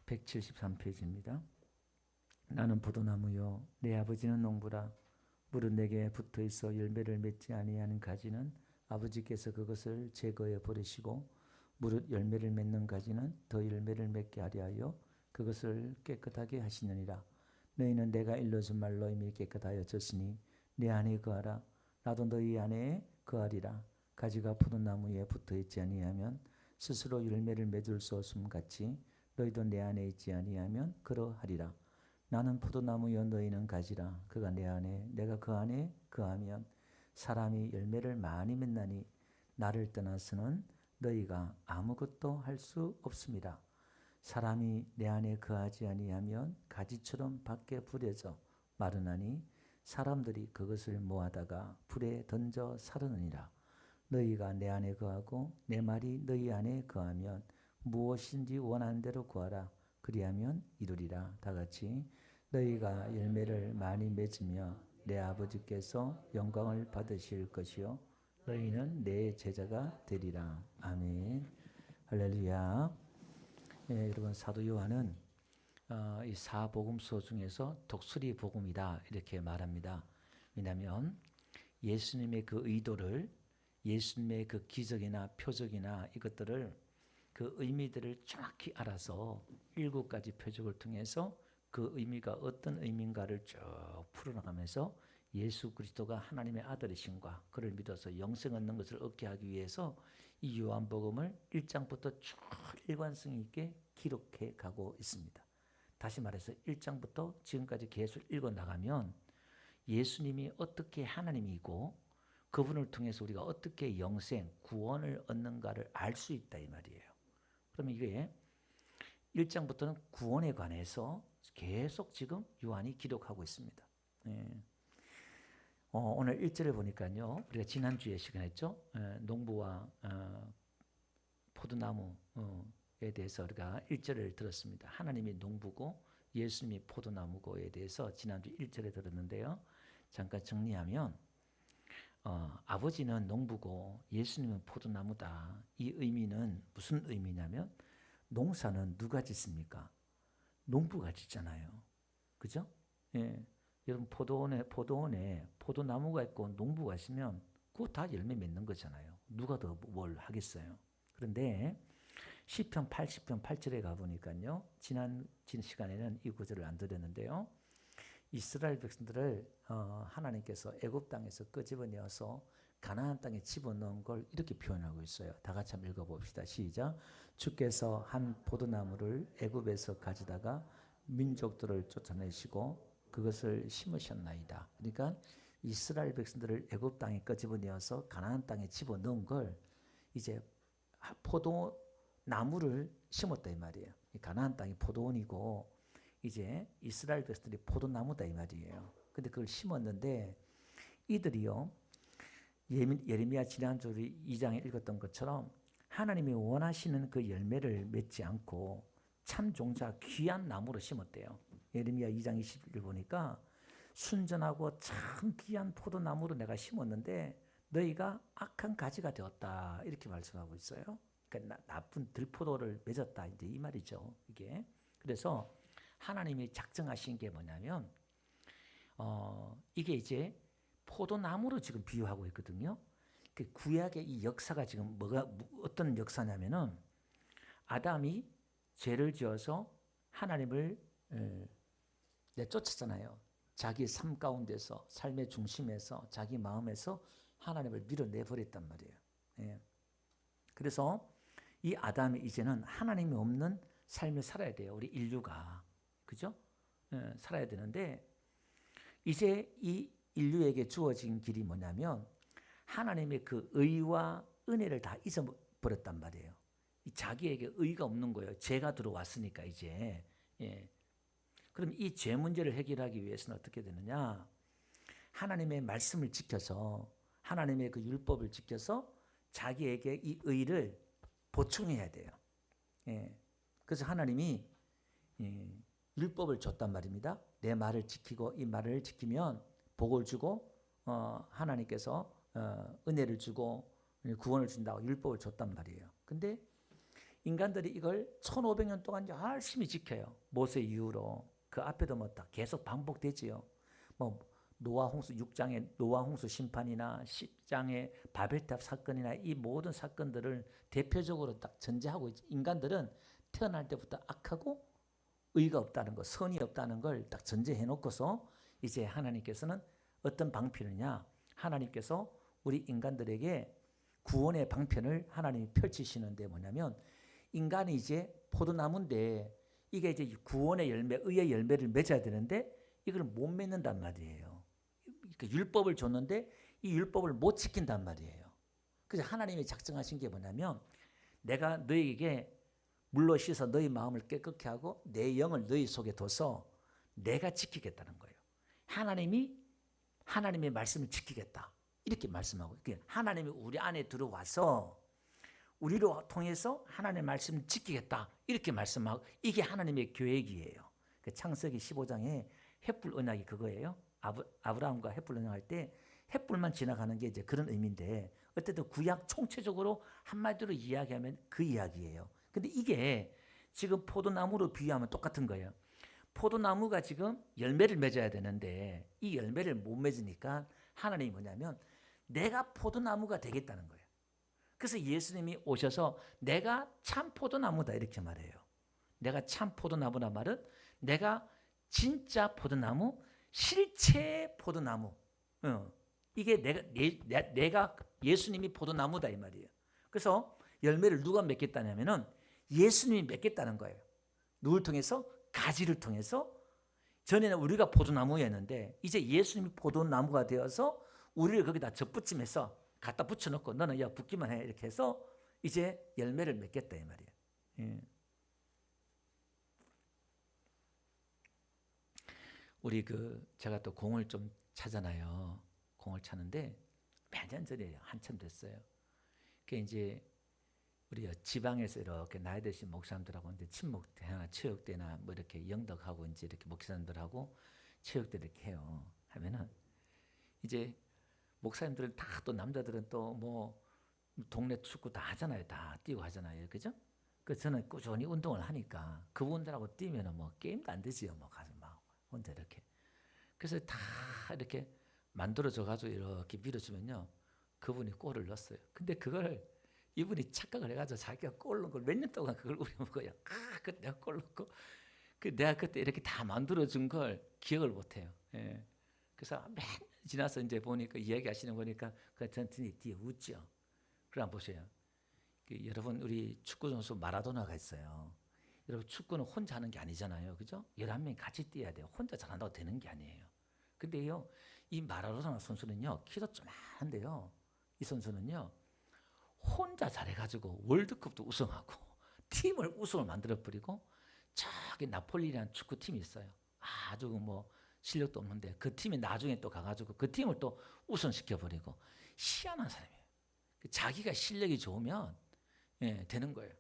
173페이지입니다. 나는 포도나무요 내 아버지는 농부라. 물은 내게 붙어있어 열매를 맺지 아니하는 가지는 아버지께서 그것을 제거해 버리시고 무릇 열매를 맺는 가지는 더 열매를 맺게 하려 하여 그것을 깨끗하게 하시느니라. 너희는 내가 일러준 말로 이미 깨끗하여졌으니 내 안에 거하라. 나도 너희 안에 거하리라. 가지가 포도나무에 붙어있지 아니하면 스스로 열매를 맺을 수 없음 같이 너희도 내 안에 있지 아니하면 그러하리라. 나는 포도나무여 너희는 가지라. 그가 내 안에 내가 그 안에 거하면 사람이 열매를 많이 맺나니 나를 떠나서는 너희가 아무것도 할 수 없습니다. 사람이 내 안에 거하지 아니하면 가지처럼 밖에 버려져 마르나니 사람들이 그것을 모아다가 불에 던져 사르느니라. 너희가 내 안에 거하고 내 말이 너희 안에 거하면 무엇인지 원하는 대로 구하라. 그리하면 이루리라. 다 같이 너희가 열매를 많이 맺으며 내 아버지께서 영광을 받으실 것이요 너희는 내 제자가 되리라. 아멘. 할렐루야. 여러분 사도 요한은 이 사복음서 중에서 독수리 복음이다 이렇게 말합니다. 왜냐하면 예수님의 그 의도를 예수님의 그 기적이나 표적이나 이것들을 그 의미들을 정확히 알아서 7가지 표적을 통해서 그 의미가 어떤 의미인가를 쭉 풀어나가면서 예수 그리스도가 하나님의 아들이신가 그를 믿어서 영생 얻는 것을 얻게 하기 위해서 이 요한복음을 1장부터 쭉 일관성 있게 기록해 가고 있습니다. 다시 말해서 1장부터 지금까지 계속 읽어나가면 예수님이 어떻게 하나님이고 그분을 통해서 우리가 어떻게 영생, 구원을 얻는가를 알 수 있다 이 말이에요. 그러면 이게 1장부터는 구원에 관해서 계속 지금 요한이 기록하고 있습니다. 오늘 1절을 보니까요. 우리가 지난주에 시간했죠. 농부와 포도나무에 대해서 우리가 1절을 들었습니다. 하나님이 농부고 예수님이 포도나무고에 대해서 지난주 1절에 들었는데요. 잠깐 정리하면 아버지는 농부고 예수님은 포도나무다. 이 의미는 무슨 의미냐면 농사는 누가 짓습니까? 농부가 짓잖아요. 그죠? 예. 여러분 포도원에 포도나무가 있고 농부가 있으면 그거 다 열매 맺는 거잖아요. 누가 더 뭘 하겠어요? 그런데 시편 80편 8절에 가보니까요. 지난 시간에는 이 구절을 안 드렸는데요. 이스라엘 백성들을 하나님께서 애굽 땅에서 끄집어내어서 가나안 땅에 집어넣은 걸 이렇게 표현하고 있어요. 다 같이 한번 읽어봅시다. 시작. 주께서 한 포도나무를 애굽에서 가져다가 민족들을 쫓아내시고 그것을 심으셨나이다. 그러니까 이스라엘 백성들을 애굽 땅에 끄집어내어서 가나안 땅에 집어넣은 걸 이제 포도나무를 심었다 이 말이에요. 가나안 땅이 포도원이고 이제 이스라엘 백성들이 포도나무다 이 말이에요. 근데 그걸 심었는데 이들이요. 예레미야 지난주 2장에 읽었던 것처럼 하나님이 원하시는 그 열매를 맺지 않고 참 종자 귀한 나무로 심었대요. 예레미야 2장 21절 보니까 순전하고 참 귀한 포도나무로 내가 심었는데 너희가 악한 가지가 되었다 이렇게 말씀하고 있어요. 그러니까 나쁜 들포도를 맺었다 이제 이 말이죠. 이게 그래서 하나님이 작정하신 게 뭐냐면 이게 이제 포도나무로 지금 비유하고 있거든요. 그 구약의 이 역사가 지금 어떤 역사냐면은 아담이 죄를 지어서 하나님을 내쫓았잖아요. 자기 삶 가운데서 삶의 중심에서 자기 마음에서 하나님을 밀어내버렸단 말이에요. 예. 그래서 이 아담이 이제는 하나님이 없는 삶을 살아야 돼요. 우리 인류가. 그죠? 예, 살아야 되는데 이제 이 인류에게 주어진 길이 뭐냐면 하나님의 그 의와 은혜를 다 잊어버렸단 말이에요. 자기에게 의가 없는 거예요. 죄가 들어왔으니까 이제. 예. 그럼 이 죄 문제를 해결하기 위해서는 어떻게 되느냐? 하나님의 말씀을 지켜서 하나님의 그 율법을 지켜서 자기에게 이 의를 보충해야 돼요. 예. 그래서 하나님이 율법을 줬단 말입니다. 내 말을 지키고 이 말을 지키면 복을 주고 하나님께서 은혜를 주고 구원을 준다고 율법을 줬단 말이에요. 근데 인간들이 이걸 1500년 동안 열심히 지켜요. 모세 이후로. 그 앞에도 뭐 다 계속 반복되지요. 뭐 노아 홍수 6장의 노아 홍수 심판이나 10장의 바벨탑 사건이나 이 모든 사건들을 대표적으로 딱 전제하고 있지. 인간들은 태어날 때부터 악하고 의가 없다는 거, 선이 없다는 걸 딱 전제해 놓고서 이제 하나님께서는 어떤 방편이냐? 하나님께서 우리 인간들에게 구원의 방편을 하나님이 펼치시는데 뭐냐면 인간이 이제 포도나무인데 이게 이제 구원의 열매, 의의 열매를 맺어야 되는데 이걸 못 맺는단 말이에요. 그러니까 율법을 줬는데 이 율법을 못 지킨단 말이에요. 그래서 하나님이 작정하신 게 뭐냐면 내가 너희에게 물로 씻어 너희 마음을 깨끗게 하고 내 영을 너희 속에 둬서 내가 지키겠다는 거예요. 하나님의 말씀을 지키겠다. 이렇게 말씀하고 하나님이 우리 안에 들어와서 우리로 통해서 하나님의 말씀을 지키겠다. 이렇게 말씀하고 이게 하나님의 계획이에요. 창세기 15장에 횃불 언약이 그거예요. 아브라함과 횃불 언약할 때 횃불만 지나가는 게 이제 그런 의미인데 어쨌든 구약 총체적으로 한마디로 이야기하면 그 이야기예요. 근데 이게 지금 포도나무로 비유하면 똑같은 거예요. 포도나무가 지금 열매를 맺어야 되는데 이 열매를 못 맺으니까 하나님이 뭐냐면 내가 포도나무가 되겠다는 거예요. 그래서 예수님이 오셔서 내가 참 포도나무다 이렇게 말해요. 내가 참 포도나무란 말은 내가 진짜 포도나무, 실체 포도나무. 이게 내가 예수님이 포도나무다 이 말이에요. 그래서 열매를 누가 맺겠다냐면은 예수님이 맺겠다는 거예요. 누굴 통해서? 가지를 통해서. 전에는 우리가 포도나무였는데 이제 예수님이 포도나무가 되어서 우리를 거기다 접붙임해서 갖다 붙여놓고 너는 야 붙기만 해 이렇게 해서 이제 열매를 맺겠다 이 말이에요. 예. 우리 제가 또 공을 좀 차잖아요. 공을 차는데 몇 년 전에 한참 됐어요. 그 이제 우리 지방에서 이렇게 나이 드신 목사님들하고 이제 친목대나 체육대나 뭐 이렇게 영덕하고 이제 이렇게 목사님들하고 체육대 이렇게 해요. 하면은 이제 목사님들은 다 또 남자들은 또 뭐 동네 축구 다 하잖아요. 다 뛰고 하잖아요. 그죠? 그 저는 꾸준히 운동을 하니까 그분들하고 뛰면은 뭐 게임도 안 되지요. 뭐 가서 막 혼자 이렇게. 그래서 다 이렇게 만들어져 가지고 이렇게 밀어주면요. 그분이 골을 넣었어요. 근데 그걸 이분이 착각을 해가지고 자기가 골 넣은 걸 몇 년 동안 그걸 우려먹어요. 그때 내가 골 넣고 내가 그때 이렇게 다 만들어준 걸 기억을 못해요. 예. 그래서 몇 년 지나서 이제 보니까 이야기하시는 거니까 그 전튼이 뒤에 웃죠. 그럼 보세요. 여러분 우리 축구 선수 마라도나가 있어요. 여러분 축구는 혼자 하는 게 아니잖아요. 그죠? 11명이 같이 뛰어야 돼요. 혼자 잘한다고 되는 게 아니에요. 근데요, 이 마라도나 선수는요, 키도 조그만한데요. 이 선수는요, 혼자 잘해가지고 월드컵도 우승하고 팀을 우승을 만들어버리고 저기 나폴리라는 축구팀이 있어요. 아주 뭐 실력도 없는데 그 팀이 나중에 또 가가지고 그 팀을 또 우승시켜버리고 희한한 사람이에요. 자기가 실력이 좋으면 되는 거예요.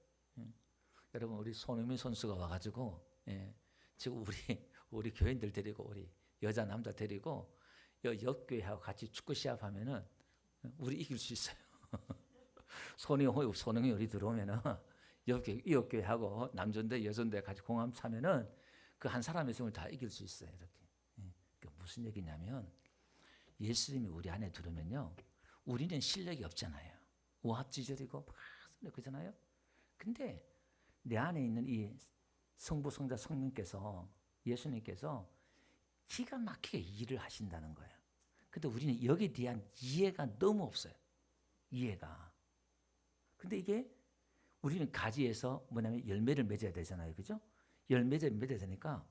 여러분 우리 손흥민 선수가 와가지고 지금 우리 교인들 데리고 우리 여자 남자 데리고 옆교회하고 같이 축구 시합하면은 우리 이길 수 있어요. 손흥민 우리 들어오면은 옆교회하고 남전대 여전대 같이 공함 차면은 그 한 사람의 승을 다 이길 수 있어요. 이렇게. 그러니까 무슨 얘기냐면 예수님이 우리 안에 들으면요, 우리는 실력이 없잖아요. 오합지졸이고 막 그잖아요. 근데 내 안에 있는 이 성부, 성자, 성령께서 예수님께서 기가 막히게 일을 하신다는 거예요. 근데 우리는 여기에 대한 이해가 너무 없어요. 이해가. 근데 이게 우리는 가지에서 뭐냐면 열매를 맺어야 되잖아요. 그죠? 열매를 맺어야 되니까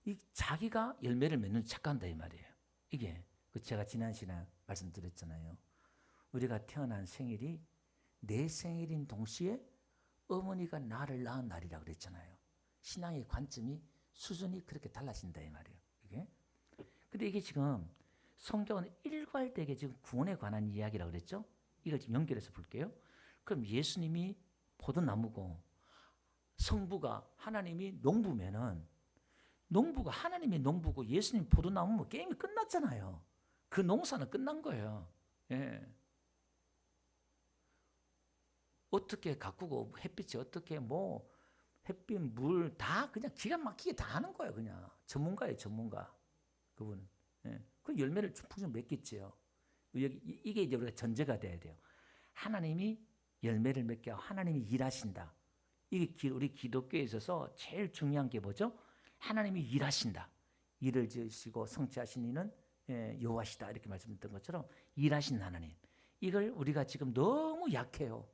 이 자기가 열매를 맺는 착각한다 이 말이에요. 이게 제가 지난 시간에 말씀드렸잖아요. 우리가 태어난 생일이 내 생일인 동시에 어머니가 나를 낳은 날이라고 그랬잖아요. 신앙의 관점이 수준이 그렇게 달라진다 이 말이에요. 이게. 근데 이게 지금 성경은 일괄되게 지금 구원에 관한 이야기라고 그랬죠. 이걸 지금 연결해서 볼게요. 그럼 예수님이 포도나무고 성부가 하나님이 농부면은 농부가 하나님이 농부고 예수님 포도나무면 게임이 끝났잖아요. 그 농사는 끝난 거예요. 예. 어떻게 가꾸고 햇빛이 어떻게 뭐 햇빛 물 다 그냥 기가 막히게 다 하는 거예요. 그냥 전문가예요, 전문가 그분. 예. 그 열매를 풍성 맺겠지요. 이게 이제 우리가 전제가 돼야 돼요. 하나님이 열매를 맺게 하고 하나님이 일하신다. 이게 우리 기독교에 있어서 제일 중요한 게 뭐죠? 하나님이 일하신다. 일을 지으시고 성취하신 이는 여호와시다. 이렇게 말씀드렸던 것처럼 일하신 하나님. 이걸 우리가 지금 너무 약해요.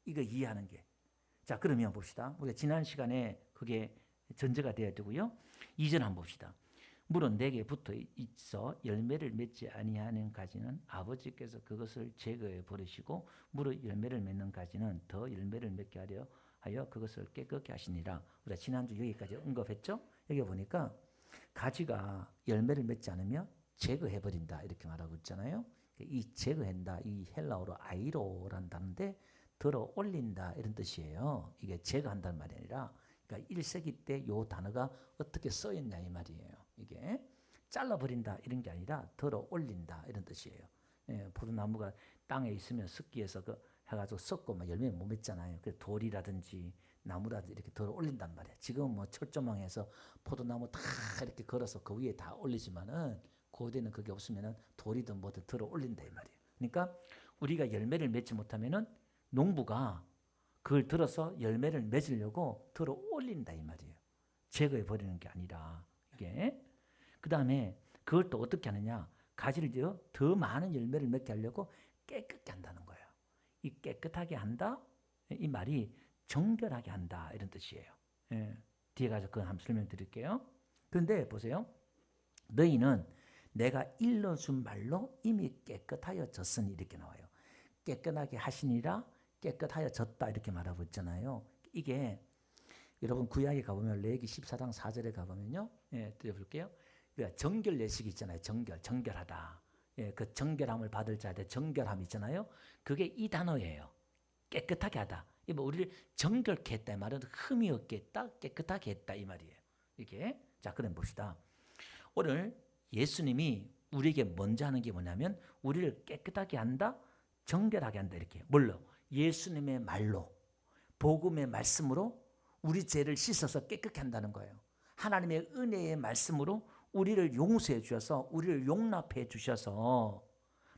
이거 이해하는 게. 자, 그러면 봅시다. 우리가 지난 시간에 그게 전제가 돼야 되고요. 2절 한번 봅시다. 물은 내게 붙어 있어 열매를 맺지 아니하는 가지는 아버지께서 그것을 제거해 버리시고 물의 열매를 맺는 가지는 더 열매를 맺게 하여 그것을 깨끗게 하시니라. 우리가 지난주 여기까지 언급했죠. 여기 보니까 가지가 열매를 맺지 않으면 제거해 버린다 이렇게 말하고 있잖아요. 이 제거한다, 이 헬라어로 아이로라는 단어인데 들어 올린다 이런 뜻이에요. 이게 제거한다는 말이 아니라, 그러니까 1세기 때 이 단어가 어떻게 쓰였냐 이 말이에요. 이게 잘라버린다 이런 게 아니라 들어 올린다 이런 뜻이에요. 포도나무가 땅에 있으면 습기에서 해가지고 썩고 막 열매 못 맺잖아요. 그래서 돌이라든지 나무라든지 이렇게 들어 올린단 말이에요. 지금 뭐 철조망에서 포도나무 다 이렇게 걸어서 그 위에 다 올리지만은 고대는 그게 없으면은 돌이든 뭐든 들어 올린다 이 말이에요. 그러니까 우리가 열매를 맺지 못하면은 농부가 그걸 들어서 열매를 맺으려고 들어 올린다 이 말이에요. 제거해 버리는 게 아니라 이게. 그 다음에 그걸 또 어떻게 하느냐? 가지를 더 많은 열매를 맺게 하려고 깨끗게 한다는 거예요. 이 깨끗하게 한다 이 말이 정결하게 한다 이런 뜻이에요. 뒤에 가서 그건 한번 설명드릴게요. 그런데 보세요. 너희는 내가 일러준 말로 이미 깨끗하여졌으니 이렇게 나와요. 깨끗하게 하시니라 깨끗하여졌다 이렇게 말하고 있잖아요. 이게 여러분 구약에 가보면 레위기 14장 4절에 가보면요. 드려볼게요. 그러니까 정결 예식이 있잖아요. 정결하다. 그 정결함을 받을 자한테 정결함 있잖아요. 그게 이 단어예요. 깨끗하게 하다. 뭐 우리를 정결케 했다 이 말은 흠이 없게 했다, 깨끗하게 했다 이 말이에요. 이게. 자, 그럼 봅시다. 오늘 예수님이 우리에게 먼저 하는 게 뭐냐면 우리를 깨끗하게 한다, 정결하게 한다 이렇게. 뭘로? 예수님의 말로, 복음의 말씀으로 우리 죄를 씻어서 깨끗게 한다는 거예요. 하나님의 은혜의 말씀으로 우리를 용서해 주셔서 우리를 용납해 주셔서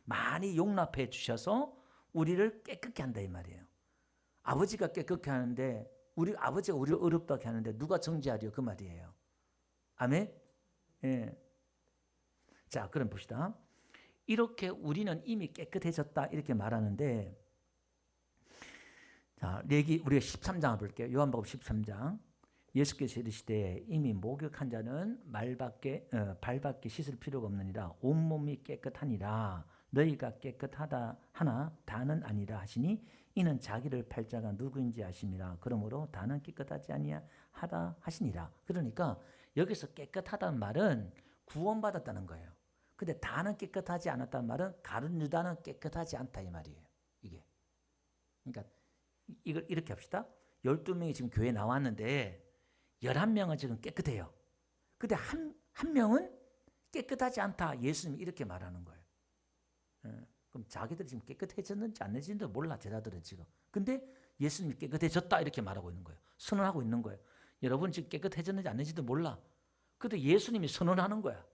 많이 용납해 주셔서 우리를 깨끗게 한다 이 말이에요. 아버지가 깨끗게 하는데 아버지가 우리를 어렵게 하는데 누가 정죄하려 그 말이에요. 아멘? 예. 자, 그럼 봅시다. 이렇게 우리는 이미 깨끗해졌다 이렇게 말하는데, 자, 우리가 13장을 볼게요. 요한복음 13장. 예수께서 이르시되 이미 목욕한 자는 발밖에 씻을 필요가 없느니라 온몸이 깨끗하니라. 너희가 깨끗하다 하나 다는 아니라 하시니 이는 자기를 팔 자가 누구인지 아심이라. 그러므로 다는 깨끗하지 아니하다 하시니라. 그러니까 여기서 깨끗하다는 말은 구원받았다는 거예요. 근데 다는 깨끗하지 않았다는 말은 가룟 유다는 깨끗하지 않다 이 말이에요. 이게. 그러니까 이걸 이렇게 합시다. 12명이 지금 교회에 나왔는데 11명은 지금 깨끗해요. 근데 한 명은 깨끗하지 않다. 예수님이 이렇게 말하는 거예요. 그럼 자기들이 지금 깨끗해졌는지 안 해졌는지 몰라, 제자들은 지금. 근데 예수님이 깨끗해졌다 이렇게 말하고 있는 거예요. 선언하고 있는 거예요. 여러분 지금 깨끗해졌는지 안 해졌는지 몰라. 근데 예수님이 선언하는 거야.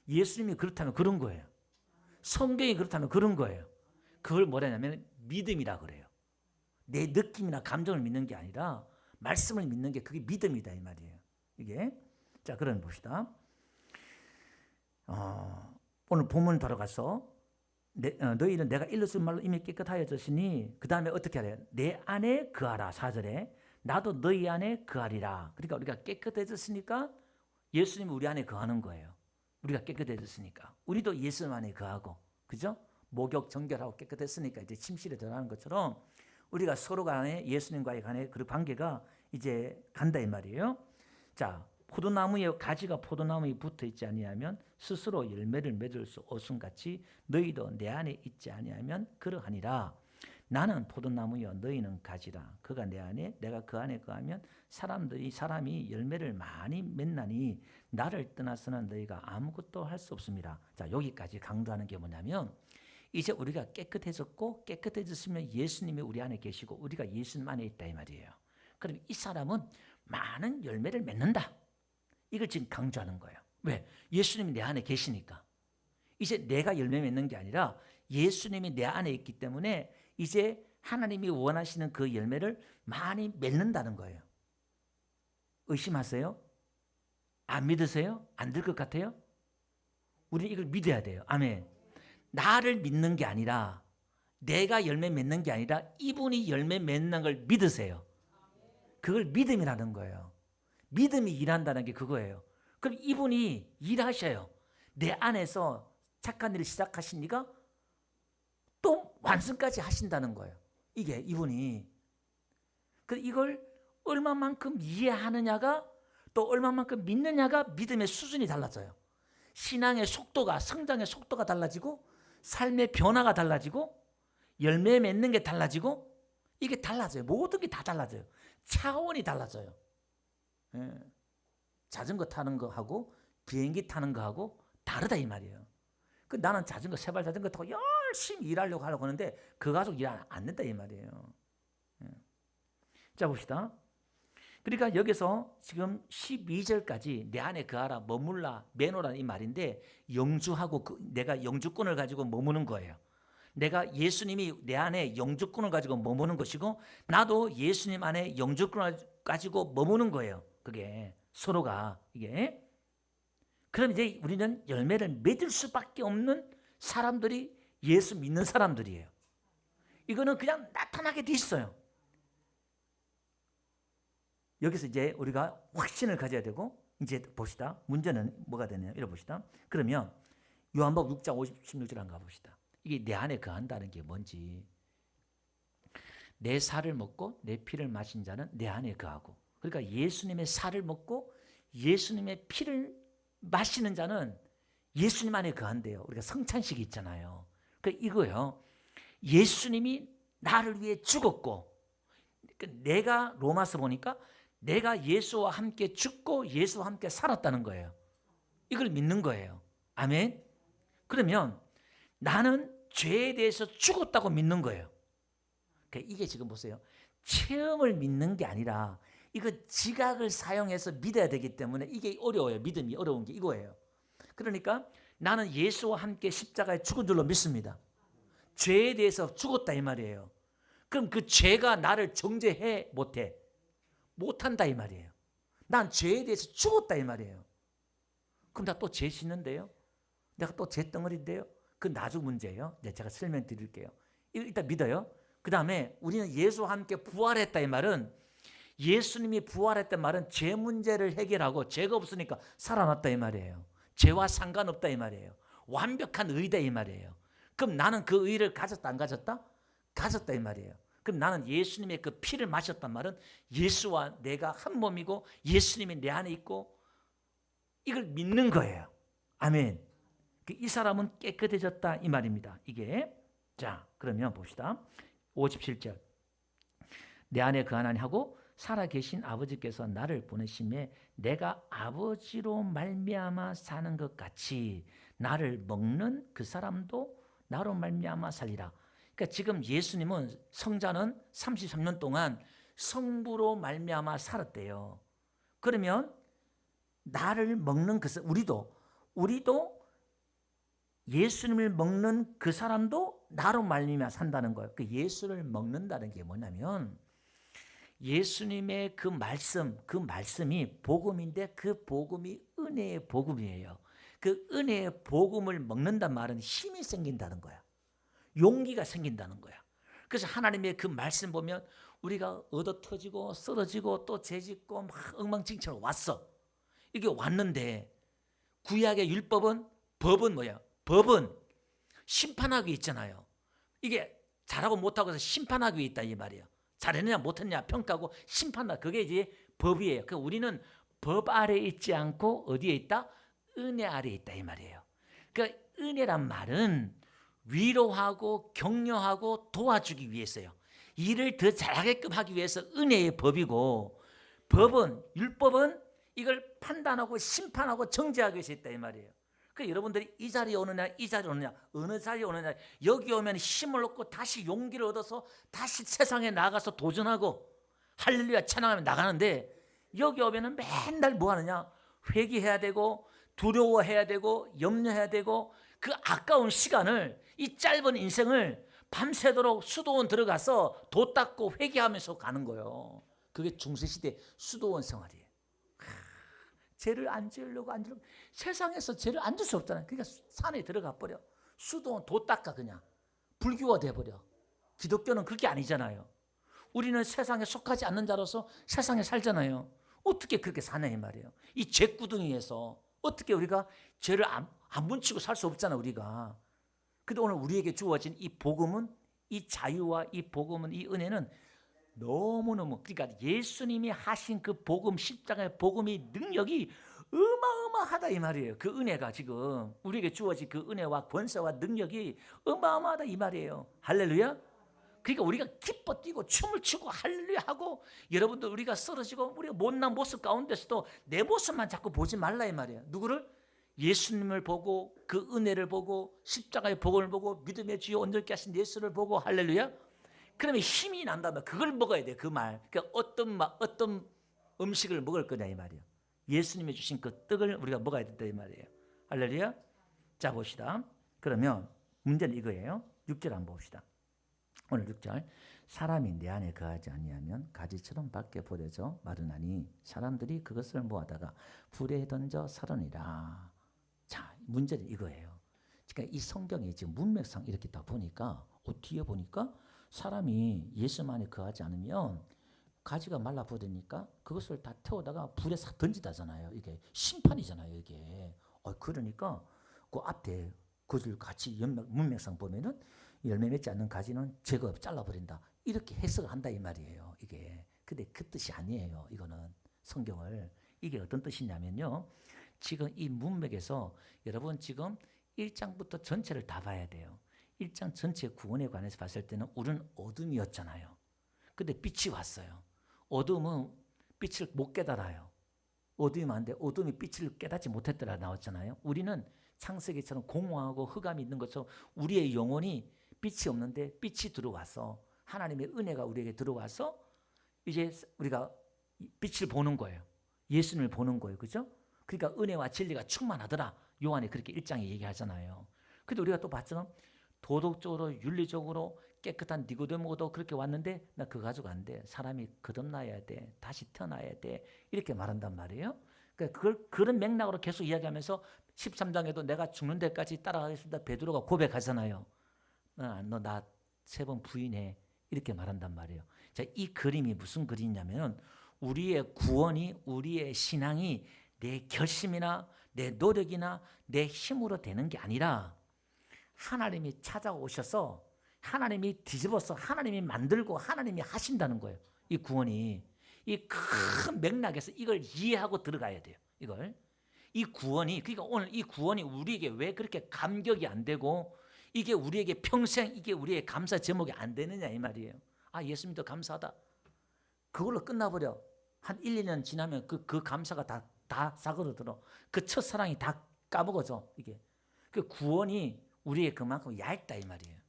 예수님이 그렇다면 그런 거예요. 성경이 그렇다면 그런 거예요. 그걸 뭐라냐면 믿음이라 그래요. 내 느낌이나 감정을 믿는 게 아니라 말씀을 믿는 게 그게 믿음이다 이 말이에요. 이게. 자, 그럼 봅시다. 오늘 본문 돌아가서 너희는 내가 일러준 말로 이미 깨끗하여졌으니 그 다음에 어떻게 하래요? 내 안에 거하라. 4절에 나도 너희 안에 거하리라. 그러니까 우리가 깨끗해졌으니까 예수님이 우리 안에 거하는 거예요. 우리가 깨끗해졌으니까 우리도 예수님 안에 거하고, 그죠? 목욕 정결하고 깨끗했으니까 이제 침실에 들어가는 것처럼 우리가 서로 간에 예수님과의 간의 그 관계가 이제 간다 이 말이에요. 자, 포도나무에 가지가 포도나무에 붙어 있지 아니하면 스스로 열매를 맺을 수 없음같이 너희도 내 안에 있지 아니하면 그러하니라. 나는 포도나무여 너희는 가지라. 그가 내 안에 내가 그 안에 거하면 사람이 열매를 많이 맺나니 나를 떠나서는 너희가 아무것도 할 수 없습니다. 자, 여기까지 강조하는 게 뭐냐면 이제 우리가 깨끗해졌고 깨끗해졌으면 예수님이 우리 안에 계시고 우리가 예수님 안에 있다 이 말이에요. 그럼 이 사람은 많은 열매를 맺는다. 이걸 지금 강조하는 거예요. 왜? 예수님이 내 안에 계시니까. 이제 내가 열매 맺는 게 아니라 예수님이 내 안에 있기 때문에 이제 하나님이 원하시는 그 열매를 많이 맺는다는 거예요. 의심하세요? 안 믿으세요? 안 될 것 같아요? 우리는 이걸 믿어야 돼요. 아멘. 나를 믿는 게 아니라 내가 열매 맺는 게 아니라 이분이 열매 맺는 걸 믿으세요. 그걸 믿음이라는 거예요. 믿음이 일한다는 게 그거예요. 그럼 이분이 일하셔요. 내 안에서 착한 일을 시작하시니까 또 완성까지 하신다는 거예요. 이게 이분이. 이걸 얼마만큼 이해하느냐가 또 얼마만큼 믿느냐가 믿음의 수준이 달라져요. 신앙의 속도가, 성장의 속도가 달라지고 삶의 변화가 달라지고 열매 맺는 게 달라지고 이게 달라져요. 모든 게 다 달라져요. 차원이 달라져요. 예. 자전거 타는 거하고 비행기 타는 거하고 다르다 이 말이에요. 나는 자전거, 세발 자전거 타고 열심히 일하려고 하는데 그 가지고 일 안 된다 이 말이에요. 예. 자 봅시다. 그러니까 여기서 지금 12절까지 내 안에 거하라, 머물라, 매노라 이 말인데 영주하고 내가 영주권을 가지고 머무는 거예요. 내가 예수님이 내 안에 영주권을 가지고 머무는 것이고 나도 예수님 안에 영주권을 가지고 머무는 거예요. 그게 서로가 이게. 그럼 이제 우리는 열매를 맺을 수밖에 없는 사람들이 예수 믿는 사람들이에요. 이거는 그냥 나타나게 돼 있어요. 여기서 이제 우리가 확신을 가져야 되고 이제 봅시다. 문제는 뭐가 되냐 이래 봅시다. 그러면 요한복음 6장 56절 한번 가봅시다. 이게 내 안에 거한다는 게 뭔지. 내 살을 먹고 내 피를 마신 자는 내 안에 거하고. 그러니까 예수님의 살을 먹고 예수님의 피를 마시는 자는 예수님 안에 거한대요. 우리가 성찬식이 있잖아요. 그러니까 이거요. 예수님이 나를 위해 죽었고 내가 로마서 보니까 내가 예수와 함께 죽고 예수와 함께 살았다는 거예요. 이걸 믿는 거예요. 아멘. 그러면 나는 죄에 대해서 죽었다고 믿는 거예요. 그러니까 이게 지금 보세요. 체험을 믿는 게 아니라 이거 지각을 사용해서 믿어야 되기 때문에 이게 어려워요. 믿음이 어려운 게 이거예요. 그러니까 나는 예수와 함께 십자가에 죽은 줄로 믿습니다. 죄에 대해서 죽었다 이 말이에요. 그럼 그 죄가 나를 정죄해 못해? 못한다 이 말이에요. 난 죄에 대해서 죽었다 이 말이에요. 그럼 나 또 죄 짓는데요? 내가 또 죄 덩어리인데요? 그 나중 문제예요. 제가 설명드릴게요. 일단 믿어요. 그 다음에 우리는 예수와 함께 부활했다 이 말은 예수님이 부활했단 말은 죄 문제를 해결하고 죄가 없으니까 살아났다 이 말이에요. 죄와 상관없다 이 말이에요. 완벽한 의다 이 말이에요. 그럼 나는 그 의를 가졌다 안 가졌다? 가졌다 이 말이에요. 그럼 나는 예수님의 그 피를 마셨단 말은 예수와 내가 한 몸이고 예수님이 내 안에 있고 이걸 믿는 거예요. 아멘. 이 사람은 깨끗해졌다 이 말입니다. 이게. 자 그러면 봅시다. 57절. 내 안에 거하나니 하고 살아계신 아버지께서 나를 보내심에 내가 아버지로 말미암아 사는 것 같이 나를 먹는 그 사람도 나로 말미암아 살리라. 그러니까 지금 예수님은 성자는 33년 동안 성부로 말미암아 살았대요. 그러면 나를 먹는 그 우리도 예수님을 먹는 그 사람도 나로 말미암아 산다는 거예요. 그 예수를 먹는다는 게 뭐냐면 예수님의 그 말씀이 복음인데 그 복음이 은혜의 복음이에요. 그 은혜의 복음을 먹는단 말은 힘이 생긴다는 거야. 용기가 생긴다는 거야. 그래서 하나님의 그 말씀 보면 우리가 얻어 터지고 쓰러지고 또 죄짓고 막 엉망진창으로 왔어. 이게 왔는데 구약의 율법은 법은 뭐야? 법은 심판하기 있잖아요. 이게 잘하고 못하고 해서 심판하기 있다 이 말이에요. 잘했느냐 못했느냐 평가하고 심판하다. 그게 이제 법이에요. 그러니까 우리는 법 아래에 있지 않고 어디에 있다? 은혜 아래에 있다 이 말이에요. 그러니까 은혜란 말은 위로하고 격려하고 도와주기 위해서요. 일을 더 잘하게끔 하기 위해서 은혜의 법이고 율법은 이걸 판단하고 심판하고 정죄하기 위해서 있다 이 말이에요. 그 여러분들이 이 자리에 오느냐 이 자리에 오느냐 어느 자리에 오느냐 여기 오면 힘을 얻고 다시 용기를 얻어서 다시 세상에 나가서 도전하고 할렐루야 찬양하며 나가는데 여기 오면은 맨날 뭐 하느냐 회개해야 되고 두려워해야 되고 염려해야 되고 그 아까운 시간을 이 짧은 인생을 밤새도록 수도원 들어가서 도 닦고 회개하면서 가는 거예요. 그게 중세시대 수도원 생활이에요. 죄를 안 지으려고 세상에서 죄를 안 질 수 없잖아요. 그러니까 산에 들어가 버려. 수도원 도 닦아 그냥. 불교가 돼버려. 기독교는 그게 아니잖아요. 우리는 세상에 속하지 않는 자로서 세상에 살잖아요. 어떻게 그렇게 사냐 이 말이에요. 이 죄구덩이에서 어떻게 우리가 죄를 안 뭉치고 살 수 없잖아 우리가. 근데 오늘 우리에게 주어진 이 복음은 이 자유와 이 복음은 이 은혜는 너무너무 그러니까 예수님이 하신 그 복음 십자가의 복음의 능력이 어마어마하다 이 말이에요. 그 은혜가 지금 우리에게 주어진 그 은혜와 권세와 능력이 어마어마하다 이 말이에요. 할렐루야. 그러니까 우리가 기뻐 뛰고 춤을 추고 할렐루야 하고 여러분들 우리가 쓰러지고 우리가 못난 모습 가운데서도 내 모습만 자꾸 보지 말라 이 말이에요. 누구를? 예수님을 보고 그 은혜를 보고 십자가의 복음을 보고 믿음의 주여 온전케 하신 예수를 보고 할렐루야. 그러면 힘이 난다면 그걸 먹어야 돼. 그 말. 그러니까 어떤 음식을 먹을 거냐 이 말이에요. 예수님이 주신 그 떡을 우리가 먹어야 된다 이 말이에요. 할렐루야. 자 봅시다. 그러면 문제는 이거예요. 6절 한번 봅시다. 오늘 6절. 사람이 내 안에 거하지 아니하면 가지처럼 밖에 버려져 마르나니 사람들이 그것을 모아다가 불에 던져 살으니라. 자 문제는 이거예요. 그러니까 이 성경에 지금 문맥상 이렇게 딱 보니까 뒤에 보니까 사람이 예수 안에 거하지 않으면 가지가 말라 버리니까 그것을 다 태우다가 불에 던지다잖아요. 이게 심판이잖아요. 이게. 그러니까 그 앞에 그들 같이 문맥상 보면은 열매 맺지 않는 가지는 제거 잘라버린다. 이렇게 해석을 한다 이 말이에요. 이게. 근데 그 뜻이 아니에요. 이거는 성경을. 이게 어떤 뜻이냐면요. 지금 이 문맥에서 여러분 지금 1장부터 전체를 다 봐야 돼요. 1장 전체 구원에 관해서 봤을 때는 우리는 어둠이었잖아요. 근데 빛이 왔어요. 어둠은 빛을 못 깨달아요. 어둠이 많은데 어둠이 빛을 깨닫지 못했더라 나왔잖아요. 우리는 창세기처럼 공허하고 흑암이 있는 것처럼 우리의 영혼이 빛이 없는데 빛이 들어와서 하나님의 은혜가 우리에게 들어와서 이제 우리가 빛을 보는 거예요. 예수님을 보는 거예요. 그죠? 그러니까 은혜와 진리가 충만하더라. 요한이 그렇게 1장에 얘기하잖아요. 근데 우리가 또 봤잖아. 도덕적으로 윤리적으로 깨끗한 니고데모도 그렇게 왔는데 나 그거 가지고 안 돼. 사람이 거듭나야 돼. 다시 태어나야 돼. 이렇게 말한단 말이에요. 그러니까 그걸 그런 맥락으로 계속 이야기하면서 13장에도 내가 죽는 데까지 따라가겠습니다. 베드로가 고백하잖아요. 너 나 3번 부인해. 이렇게 말한단 말이에요. 자, 이 그림이 무슨 그림이냐면 우리의 구원이 우리의 신앙이 내 결심이나 내 노력이나 내 힘으로 되는 게 아니라 하나님이 찾아오셔서 하나님이 뒤집어서 하나님이 만들고 하나님이 하신다는 거예요. 이 구원이. 이 큰 맥락에서 이걸 이해하고 들어가야 돼요. 이걸. 이 구원이 그러니까 오늘 이 구원이 우리에게 왜 그렇게 감격이 안 되고 이게 우리에게 평생 이게 우리의 감사 제목이 안 되느냐 이 말이에요. 아 예수님도 감사하다. 그걸로 끝나버려. 한 1, 2년 지나면 그 감사가 다 사그러들어. 그 첫사랑이 다 까먹어져. 이게. 그 구원이 우리의 그만큼 얇다 이 말이에요.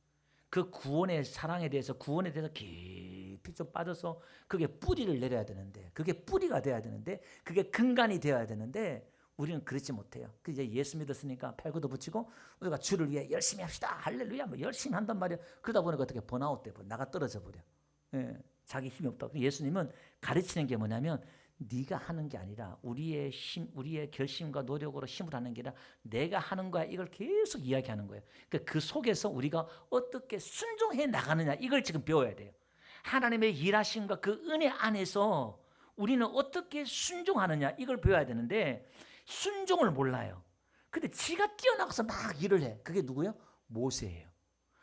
그 구원의 사랑에 대해서 구원에 대해서 깊이 좀 빠져서 그게 뿌리를 내려야 되는데 그게 뿌리가 돼야 되는데 그게 근간이 되어야 되는데 우리는 그렇지 못해요. 그 이제 예수 믿었으니까 팔굽도 붙이고 우리가 주를 위해 열심히 합시다. 할렐루야. 뭐 열심히 한단 말이야. 그러다 보니까 어떻게 번아웃 돼 버려. 나가 떨어져 버려. 예, 자기 힘이 없다. 예수님은 가르치는 게 뭐냐면 네가 하는 게 아니라 우리의 힘, 우리의 결심과 노력으로 힘을 하는 게 아니라 내가 하는 거야. 이걸 계속 이야기하는 거예요. 그러니까 그 속에서 우리가 어떻게 순종해 나가느냐 이걸 지금 배워야 돼요. 하나님의 일하심과 그 은혜 안에서 우리는 어떻게 순종하느냐 이걸 배워야 되는데 순종을 몰라요. 근데 지가 뛰어나가서 막 일을 해. 그게 누구예요? 모세예요.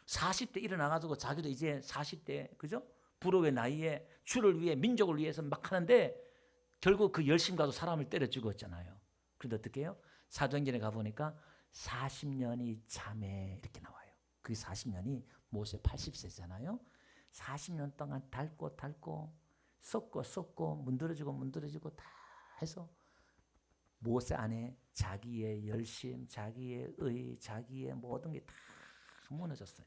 40대 일어나가지고 자기도 이제 40대 그죠? 불후의 나이에 주를 위해 민족을 위해서 막 하는데 결국 그 열심과도 사람을 때려 죽었잖아요. 그런데 어떻게 해요? 사도행전에 가보니까 40년이 잠에 이렇게 나와요. 그게 40년이 모세 80세잖아요. 40년 동안 닳고 썩고 문드러지고 다 해서 모세 안에 자기의 열심, 자기의 의, 자기의 모든 게 다 무너졌어요.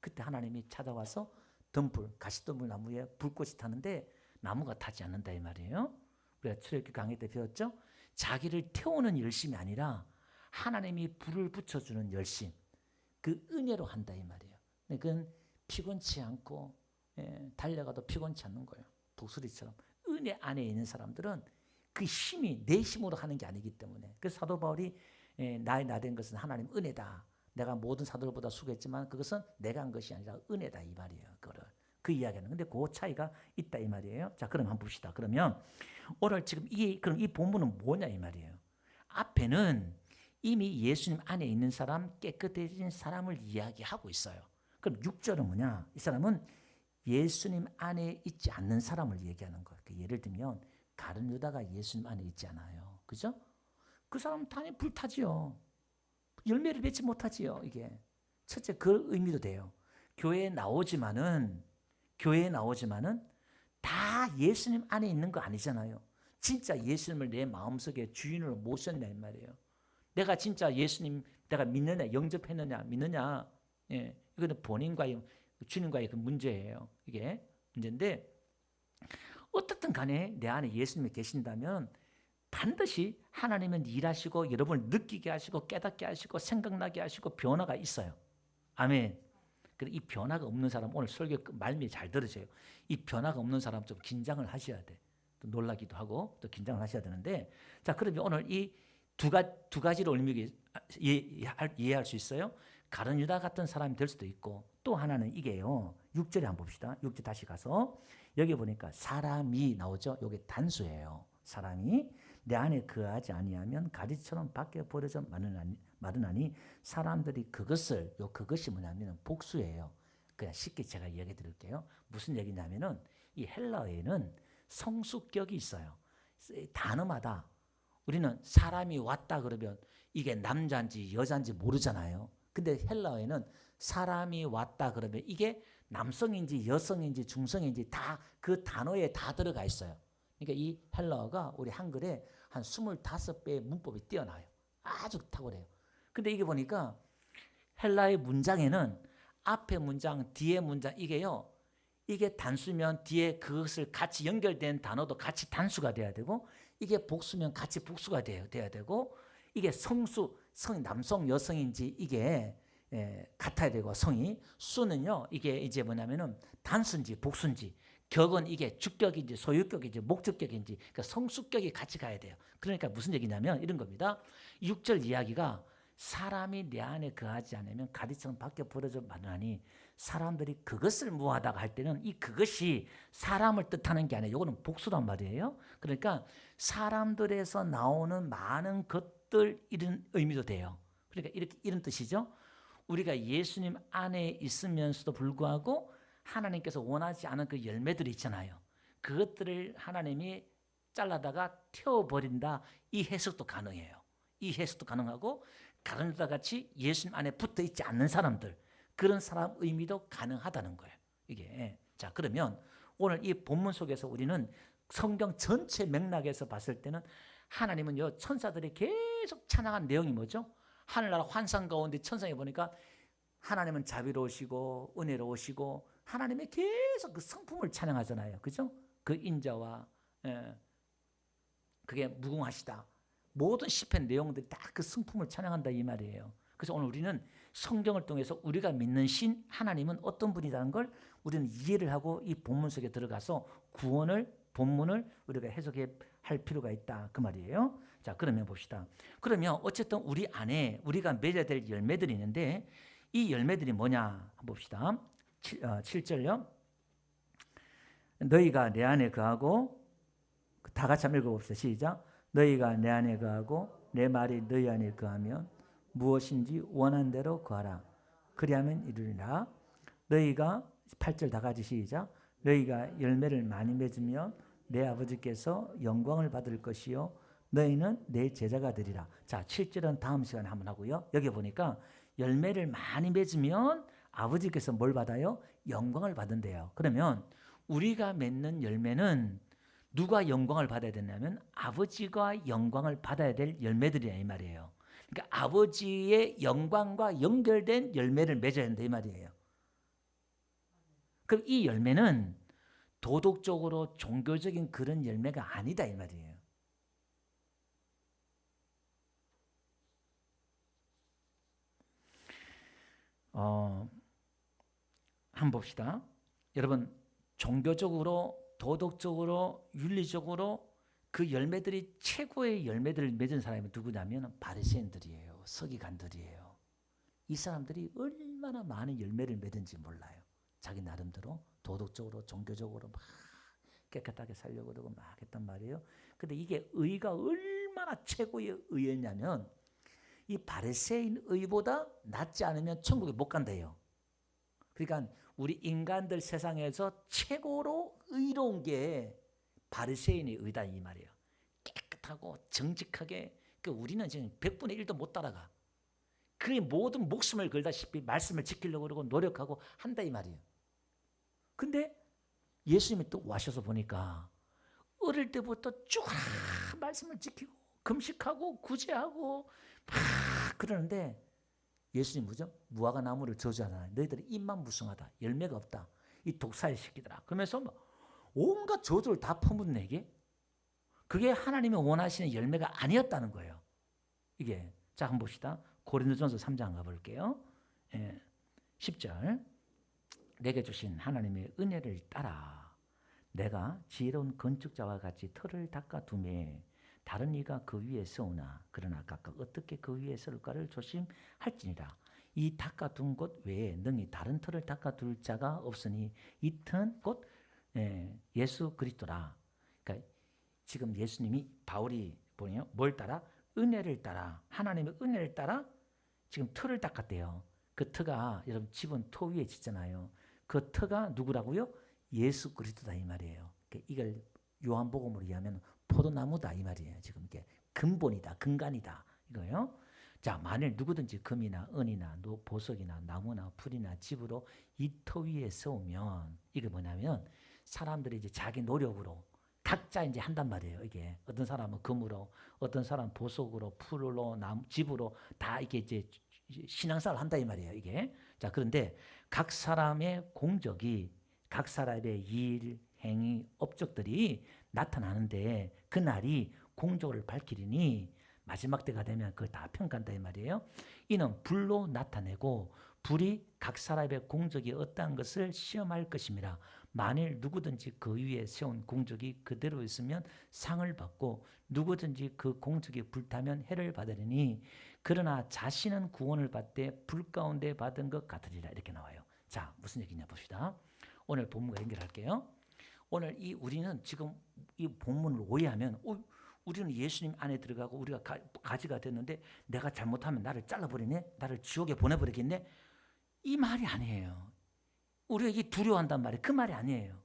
그때 하나님이 찾아와서 덤불, 가시덤불 나무에 불꽃이 타는데 나무가 타지 않는다 이 말이에요. 우리가 출애굽기 강의 때 배웠죠? 자기를 태우는 열심이 아니라 하나님이 불을 붙여주는 열심, 그 은혜로 한다 이 말이에요. 그건 피곤치 않고 달려가도 피곤치 않는 거예요. 독수리처럼. 은혜 안에 있는 사람들은 그 힘이 내 힘으로 하는 게 아니기 때문에. 그래서 사도 바울이 나의 나된 것은 하나님 은혜다. 내가 모든 사도들보다 수고했지만 그것은 내가 한 것이 아니라 은혜다 이 말이에요. 그거를. 그 이야기는. 근데 그 차이가 있다 이 말이에요. 자, 그럼 한번 봅시다. 그러면 오늘 지금 그럼 이 본문은 뭐냐 이 말이에요. 앞에는 이미 예수님 안에 있는 사람, 깨끗해진 사람을 이야기하고 있어요. 그럼 6절은 뭐냐? 이 사람은 예수님 안에 있지 않는 사람을 얘기하는 거예요. 예를 들면 가룟 유다가 예수님 안에 있지 않아요. 그죠? 그 사람은 당연히 불타지요. 열매를 맺지 못하지요. 이게 첫째 그 의미도 돼요. 교회에 나오지만은 다 예수님 안에 있는 거 아니잖아요. 진짜 예수님을 내 마음속에 주인으로 모셨냐 이 말이에요. 내가 진짜 예수님 내가 믿느냐, 영접했느냐, 믿느냐. 이거는 본인과의 주님과의 그 문제예요. 이게 문제인데 어떻든 간에 내 안에 예수님이 계신다면 반드시 하나님은 일하시고 여러분을 느끼게 하시고 깨닫게 하시고 생각나게 하시고 변화가 있어요. 아멘. 그래서 이 변화가 없는 사람 오늘 설교 말미에 잘 들으세요. 이 변화가 없는 사람 좀 긴장을 하셔야 돼. 또 놀라기도 하고 또 긴장을 하셔야 되는데 자 그러면 오늘 이 두 가지로 이해할 수 있어요. 가룟 유다 같은 사람이 될 수도 있고 또 하나는 이게요. 6절에 한번 봅시다. 6절 다시 가서 여기 보니까 사람이 나오죠. 이게 단수예요. 사람이 내 안에 거하지 아니하면 가지처럼 밖에 버려져 마르나니 사람들이 그것이 뭐냐면 복수예요. 그냥 쉽게 제가 이야기 드릴게요. 무슨 얘기냐면은 이 헬라어에는 성수격이 있어요. 단어마다 우리는 사람이 왔다 그러면 이게 남자인지 여자인지 모르잖아요. 근데 헬라어에는 사람이 왔다 그러면 이게 남성인지 여성인지 중성인지 다 그 단어에 다 들어가 있어요. 그러니까 이 헬라어가 우리 한글에 한 25배의 문법이 뛰어나요. 아주 탁월해요. 근데 이게 보니까 헬라의 문장에는 앞에 문장, 뒤에 문장 이게 단수면 뒤에 그것을 같이 연결된 단어도 같이 단수가 돼야 되고 이게 복수면 같이 복수가 돼야 되고 이게 성이 남성 여성인지 이게 같아야 되고 성이 수는요 이게 이제 뭐냐면은 단수인지 복수인지 격은 이게 주격인지 소유격인지 목적격인지 그러니까 성수격이 같이 가야 돼요. 그러니까 무슨 얘기냐면 이런 겁니다. 6절 이야기가 사람이 내 안에 거하지 않으면 가지처럼 밖에 버려져 마르나니 사람들이 그것을 무하다가 할 때는 이 그것이 사람을 뜻하는 게 아니에요. 이거는 복수란 말이에요. 그러니까 사람들에서 나오는 많은 것들 이런 의미도 돼요. 그러니까 이런 뜻이죠. 우리가 예수님 안에 있으면서도 불구하고 하나님께서 원하지 않은 그 열매들이 있잖아요. 그것들을 하나님이 잘라다가 태워버린다. 이 해석도 가능해요. 이 해석도 가능하고 가룟 유다 같이 예수님 안에 붙어 있지 않는 사람들 그런 사람 의미도 가능하다는 거예요. 이게 자 그러면 오늘 이 본문 속에서 우리는 성경 전체 맥락에서 봤을 때는 하나님은 천사들이 계속 찬양한 내용이 뭐죠? 하늘나라 환상 가운데 천상에 보니까 하나님은 자비로우시고 은혜로우시고 하나님의 계속 그 성품을 찬양하잖아요. 그죠? 그 인자와 그게 무궁하시다. 모든 시편 내용들이 다 그 성품을 찬양한다 이 말이에요. 그래서 오늘 우리는 성경을 통해서 우리가 믿는 신 하나님은 어떤 분이라는 걸 우리는 이해를 하고 이 본문 속에 들어가서 본문을 우리가 해석해 할 필요가 있다 그 말이에요. 자 그러면 봅시다. 그러면 어쨌든 우리 안에 우리가 맺어야 될 열매들이 있는데 이 열매들이 뭐냐 한번 봅시다. 7절요. 너희가 내 안에 거하고 다 같이 한번 읽어봅시다. 시작. 너희가 내 안에 거하고 내 말이 너희 안에 거하면 무엇인지 원한 대로 구하라. 그리하면 이루리라. 너희가 8절 다 같이 시작. 너희가 열매를 많이 맺으면 내 아버지께서 영광을 받을 것이요 너희는 내 제자가 되리라. 자 7절은 다음 시간에 한번 하고요. 여기 보니까 열매를 많이 맺으면 아버지께서 뭘 받아요? 영광을 받은대요. 그러면 우리가 맺는 열매는 누가 영광을 받아야 되냐면 아버지가 영광을 받아야 될 열매들이야 이 말이에요. 그러니까 아버지의 영광과 연결된 열매를 맺어야 된다 이 말이에요. 그럼 이 열매는 도덕적으로 종교적인 그런 열매가 아니다 이 말이에요. 한번 봅시다. 여러분, 종교적으로, 도덕적으로, 윤리적으로 그 열매들이 최고의 열매들을 맺은 사람이 누구냐면 바리새인들이에요. 서기관들이에요. 이 사람들이 얼마나 많은 열매를 맺은지 몰라요. 자기 나름대로 도덕적으로, 종교적으로 막 깨끗하게 살려고 그러고 막 했단 말이에요. 근데 이게 의가 얼마나 최고의 의였냐면 이 바리새인 의보다 낫지 않으면 천국에 못 간대요. 그러니까 우리 인간들 세상에서 최고로 의로운 게 바리새인의 의다 이 말이에요. 깨끗하고 정직하게. 우리는 지금 100분의 1도 못 따라가. 그의 모든 목숨을 걸다시피 말씀을 지키려고 그러고 노력하고 한다 이 말이에요. 근데 예수님이 또 와셔서 보니까 어릴 때부터 쭉 말씀을 지키고 금식하고 구제하고 막 그러는데 예수님 뭐죠? 무화과 나무를 저주하잖아요. 너희들은 입만 무성하다. 열매가 없다. 이 독사의 새끼들아. 그러면서 온갖 저주를 다 퍼붓는 내게 그게 하나님이 원하시는 열매가 아니었다는 거예요. 이게 자 한번 봅시다. 고린도전서 3장 가볼게요. 10절 내게 주신 하나님의 은혜를 따라 내가 지혜로운 건축자와 같이 틀을 닦아두매 다른 이가 그 위에 서우나 그러나 각각 어떻게 그 위에 설까를 조심할지니라. 이 닦아둔 곳 외에 능히 다른 틀을 닦아둘 자가 없으니 이 튼 곧 예수 그리스도라. 그러니까 지금 예수님이 바울이 보네요. 뭘 따라? 은혜를 따라 하나님의 은혜를 따라 지금 틀을 닦았대요. 그 터가 여러분 집은 토 위에 짓잖아요. 그 터가 누구라고요? 예수 그리스도다 이 말이에요. 이걸 요한복음으로 이해하면 포도나무다 이 말이에요. 지금 이게 근본이다, 근간이다 이거요. 자, 만일 누구든지 금이나 은이나 보석이나 나무나 풀이나 집으로 이 터 위에 세우면 이게 뭐냐면 사람들이 이제 자기 노력으로 각자 이제 한단 말이에요. 이게 어떤 사람은 금으로, 어떤 사람은 보석으로, 풀로, 집으로 다 이게 이제 신앙생활을 한다 이 말이에요. 이게 자 그런데 각 사람의 공적이 각 사람의 일, 행위, 업적들이 나타나는데 그날이 공적을 밝히리니 마지막 때가 되면 그걸 다 평가한다 이 말이에요. 이는 불로 나타내고 불이 각 사람의 공적이 어떠한 것을 시험할 것입니다. 만일 누구든지 그 위에 세운 공적이 그대로 있으면 상을 받고 누구든지 그 공적이 불타면 해를 받으리니 그러나 자신은 구원을 받되 불 가운데 받은 것 같으리라 이렇게 나와요. 자 무슨 얘기냐 봅시다. 오늘 본문과 연결할게요. 오늘 우리는 지금 이 본문을 오해하면 우리는 예수님 안에 들어가고 우리가 가지가 됐는데 내가 잘못하면 나를 잘라버리네? 나를 지옥에 보내버리겠네? 이 말이 아니에요. 우리가 이게 두려워한단 말이에요. 그 말이 아니에요.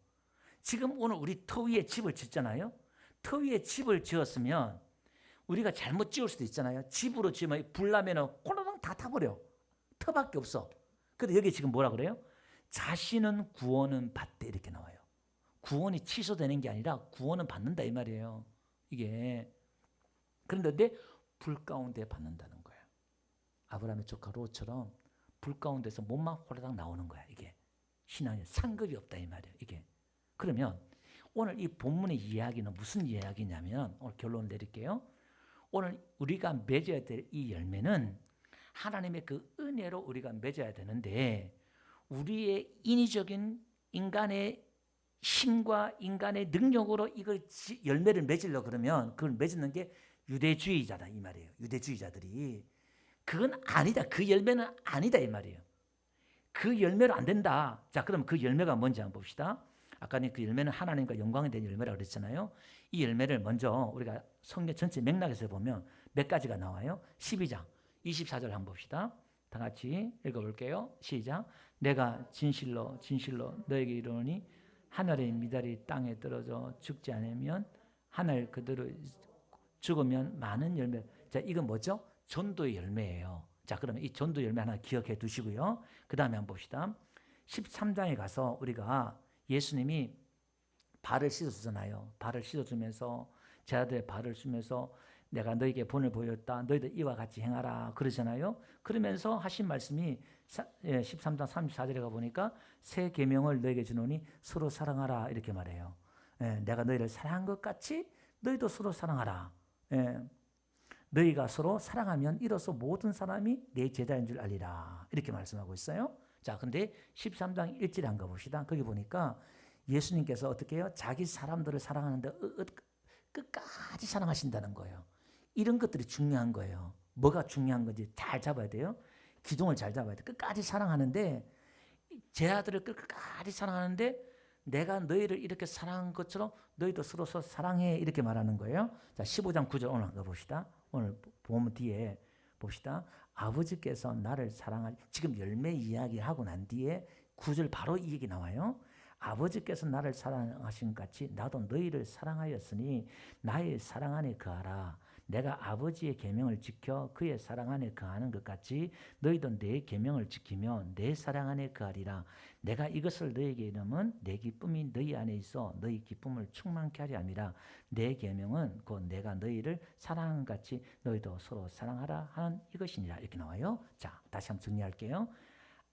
지금 오늘 우리 터 위에 집을 짓잖아요. 터 위에 집을 지었으면 우리가 잘못 지을 수도 있잖아요. 집으로 지으면 불 나면 콜라당 다 타버려. 터밖에 없어. 근데 여기 지금 뭐라 그래요? 자신은 구원은 받되 이렇게 나와요. 구원이 취소되는 게 아니라 구원은 받는다 이 말이에요. 이게 그런데 불 가운데 받는다는 거예요. 아브라함의 조카 롯처럼 불 가운데서 몸만 호라당 나오는 거야. 이게 신앙에 상급이 없다 이 말이에요. 이게 그러면 오늘 이 본문의 이야기는 무슨 이야기냐면 오늘 결론을 내릴게요. 오늘 우리가 맺어야 될 이 열매는 하나님의 그 은혜로 우리가 맺어야 되는데 우리의 인위적인 인간의 힘과 인간의 능력으로 이걸 열매를 맺으려고 그러면 그걸 맺는 게 유대주의자다 이 말이에요. 유대주의자들이 그건 아니다. 그 열매는 아니다 이 말이에요. 그 열매로 안 된다. 자, 그럼 그 열매가 뭔지 한번 봅시다. 아까는 그 열매는 하나님과 영광이 된 열매라고 그랬잖아요. 이 열매를 먼저 우리가 성경 전체 맥락에서 보면 몇 가지가 나와요. 12장 24절 한번 봅시다. 다 같이 읽어볼게요. 시작. 내가 진실로 진실로 너에게 이르노니 하늘의 미달이 땅에 떨어져 죽지 않으면 하늘 그대로 죽으면 많은 열매. 자, 이건 뭐죠? 전도의 열매예요. 자, 그러면 이 전도 열매 하나 기억해 두시고요. 그 다음에 한번 봅시다. 13장에 가서 우리가 예수님이 발을 씻어주잖아요. 발을 씻어주면서 제 아들의 발을 주면서 내가 너에게 본을 보였다. 너희들 이와 같이 행하라. 그러잖아요. 그러면서 하신 말씀이 13장 34절에 가보니까 새 계명을 너에게 주노니 서로 사랑하라 이렇게 말해요. 내가 너희를 사랑한 것 같이 너희도 서로 사랑하라. 너희가 서로 사랑하면 이로써 모든 사람이 내 제자인 줄 알리라. 이렇게 말씀하고 있어요. 자, 근데 13장 1절에 한번 봅시다. 거기 보니까 예수님께서 어떻게 해요? 자기 사람들을 사랑하는데 끝까지 사랑하신다는 거예요. 이런 것들이 중요한 거예요. 뭐가 중요한 건지 잘 잡아야 돼요. 기둥을 잘 잡아야 돼요. 끝까지 사랑하는데 제 아들을 끝까지 사랑하는데 내가 너희를 이렇게 사랑한 것처럼 너희도 서로 사랑해 이렇게 말하는 거예요. 자, 15장 9절 오늘 한번 봅시다. 오늘 보면 뒤에 봅시다. 아버지께서 나를 사랑하시 지금 열매 이야기하고 난 뒤에 9절 바로 이 얘기 나와요. 아버지께서 나를 사랑하신 같이 나도 너희를 사랑하였으니 나의 사랑 안에 거하라. 내가 아버지의 계명을 지켜 그의 사랑 안에 거하는 것 같이 너희도 내 계명을 지키며 내 사랑 안에 거하리라. 내가 이것을 너희에게 이름은 내 기쁨이 너희 안에 있어 너희 기쁨을 충만케 하리 함이라. 내 계명은 곧 내가 너희를 사랑한 같이 너희도 서로 사랑하라 하는 이것이니라. 이렇게 나와요. 자, 다시 한번 정리할게요.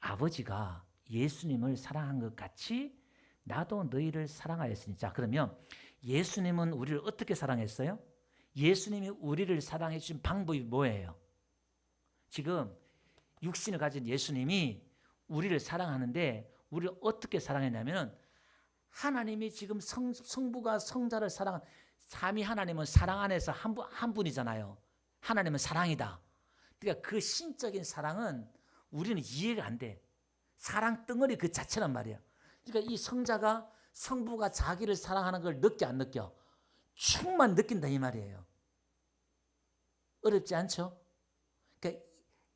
아버지가 예수님을 사랑한 것 같이 나도 너희를 사랑하였으니. 자, 그러면 예수님은 우리를 어떻게 사랑했어요? 예수님이 우리를 사랑해 주신 방법이 뭐예요? 지금 육신을 가진 예수님이 우리를 사랑하는데 우리를 어떻게 사랑했냐면 하나님이 지금 성부가 성자를 사랑한 삼위 하나님은 사랑 안에서 한 분이잖아요. 하나님은 사랑이다. 그러니까 그 신적인 사랑은 우리는 이해가 안 돼. 사랑 덩어리 그 자체란 말이에요. 그러니까 이 성자가 성부가 자기를 사랑하는 걸 느껴 안 느껴? 충만 느낀다 이 말이에요. 어렵지 않죠? 그러니까